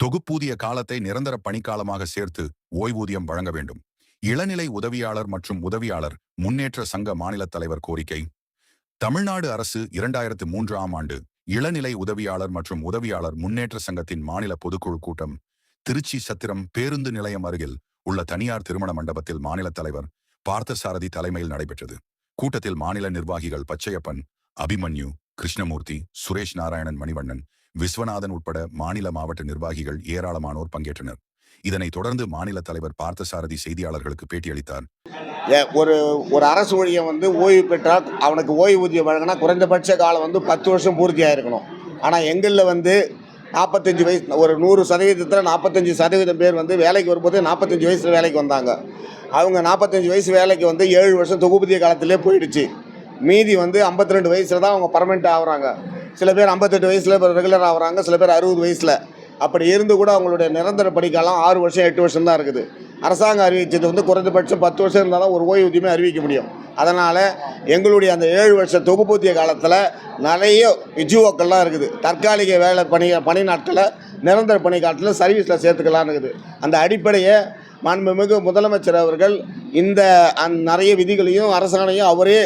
தொகுப்பூதிய காலத்தை நிரந்தர பணிக்காலமாக சேர்த்து ஓய்வூதியம் வழங்க வேண்டும். இளநிலை உதவியாளர் மற்றும் உதவியாளர் முன்னேற்ற சங்க மாநில தலைவர் கோரிக்கை. தமிழ்நாடு அரசு 2003ஆம் ஆண்டு இளநிலை உதவியாளர் மற்றும் உதவியாளர் முன்னேற்ற சங்கத்தின் மாநில பொதுக்குழு கூட்டம் திருச்சி சத்திரம் பேருந்து நிலையம் அருகில் உள்ள தனியார் திருமண மண்டபத்தில் மாநில தலைவர் பார்த்தசாரதி தலைமையில் நடைபெற்றது. கூட்டத்தில் மாநில நிர்வாகிகள் பச்சையப்பன், அபிமன்யு, கிருஷ்ணமூர்த்தி, சுரேஷ் நாராயணன், மணிவண்ணன், விஸ்வநாதன் உட்பட மாநில மாவட்ட நிர்வாகிகள் ஏராளமானோர் பங்கேற்றனர். இதனைத் தொடர்ந்து மாநில தலைவர் பார்த்தசாரதி செய்தியாளர்களுக்கு பேட்டியளித்தார். ஒரு ஒரு அரசு ஊழியர் ஓய்வு பெற்றால் அவனுக்கு ஓய்வூதியம் வழங்கினா குறைந்தபட்ச காலம் 10 வருஷம் பூர்த்தியாக இருக்கணும். ஆனால் எங்களில் 45 வயசு, ஒரு 100% 45% பேர் வேலைக்கு வரும்போது 45 வயசில் வேலைக்கு வந்தாங்க. அவங்க 45 வயசு வேலைக்கு 7 வருஷம் தொகுப்பூதிய காலத்திலே போயிடுச்சு. மீதி 52 வயசில் தான் அவங்க பர்மனெண்ட் ஆகுறாங்க. சில பேர் 58 வயசில் ரெகுலர் ஆகுறாங்க, சில பேர் 60 வயசில். அப்படி இருந்து கூட அவங்களுடைய நிரந்தர படிக்காலம் 6 வருஷம் 8 வருஷம் தான் இருக்குது. அரசாங்கம் அறிவித்தது குறைந்தபட்சம் 10 வருஷம் இருந்தால் தான் ஒரு ஓய்வூதியமே அறிவிக்க முடியும். அதனால் எங்களுடைய அந்த 7 வருஷ தொகுப்பூதிய காலத்தில் நிறைய விஜுவோக்கள்லாம் இருக்குது. தற்காலிக வேலை பணி நாட்களை நிரந்தர பணி காலத்தில் சர்வீஸில் சேர்த்துக்கலான்னு இருக்குது. அந்த அடிப்படையை மாண்புமிகு முதலமைச்சர் அவர்கள் இந்த நிறைய விதிகளையும் அரசாணையும் அவரே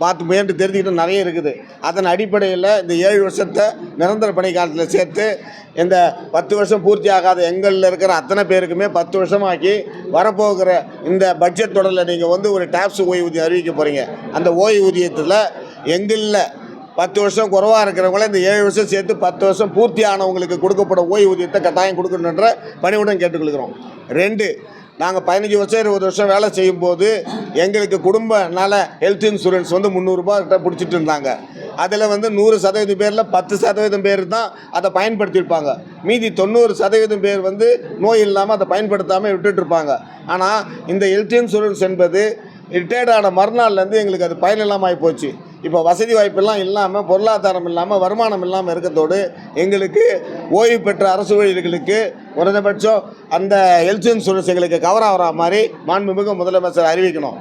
பார்த்து முயன்று தெரிஞ்சுக்கிட்டு நிறைய இருக்குது. அதன் அடிப்படையில் இந்த 7 வருஷத்தை நிரந்தர பணி காலத்தில் சேர்த்து இந்த 10 வருஷம் பூர்த்தி ஆகாத எங்களில் இருக்கிற அத்தனை பேருக்குமே 10 வருஷமாக்கி வரப்போகிற இந்த பட்ஜெட் தொடரில் நீங்கள் ஒரு டாப்ஸ் ஓய்வூதியம் அறிவிக்க போகிறீங்க. அந்த ஓய்வூதியத்தில் எங்களில் 10 வருஷம் குறைவாக இருக்கிறவங்கள இந்த 7 வருஷம் சேர்த்து 10 வருஷம் பூர்த்தி ஆனவங்களுக்கு கொடுக்கப்படும் ஓய்வூதியத்தை கட்டாயம் கொடுக்கணுன்ற பணிவுடன் கேட்டுக்கொள்கிறோம். 2, நாங்கள் 15 வருஷம் 20 வருஷம் வேலை செய்யும்போது எங்களுக்கு குடும்ப நல ஹெல்த் இன்சூரன்ஸ் 300 ரூபா கிட்ட பிடிச்சிட்டு இருந்தாங்க. அதில் 100% பேரில் 10% பேர் தான் அதை பயன்படுத்தியிருப்பாங்க. மீதி 90% பேர் நோய் இல்லாமல் அதை பயன்படுத்தாமல் விட்டுட்டுருப்பாங்க. ஆனால் இந்த ஹெல்த் இன்சூரன்ஸ் என்பது ரிட்டையர்டான மறுநாள்லேருந்து எங்களுக்கு அது பயனில்லாமல் போச்சு. இப்போ வசதி வாய்ப்பெல்லாம் இல்லாமல், பொருளாதாரம் இல்லாமல், வருமானம் இல்லாமல் இருக்கிறதோடு எங்களுக்கு ஓய்வு பெற்ற அரசு ஊழியர்களுக்கு குறைந்தபட்சம் அந்த ஹெல்த் இன்சூரன்ஸ் எங்களுக்கு கவர் ஆகிற மாதிரி மாண்புமிகு முதலமைச்சர் அறிவிக்கணும்.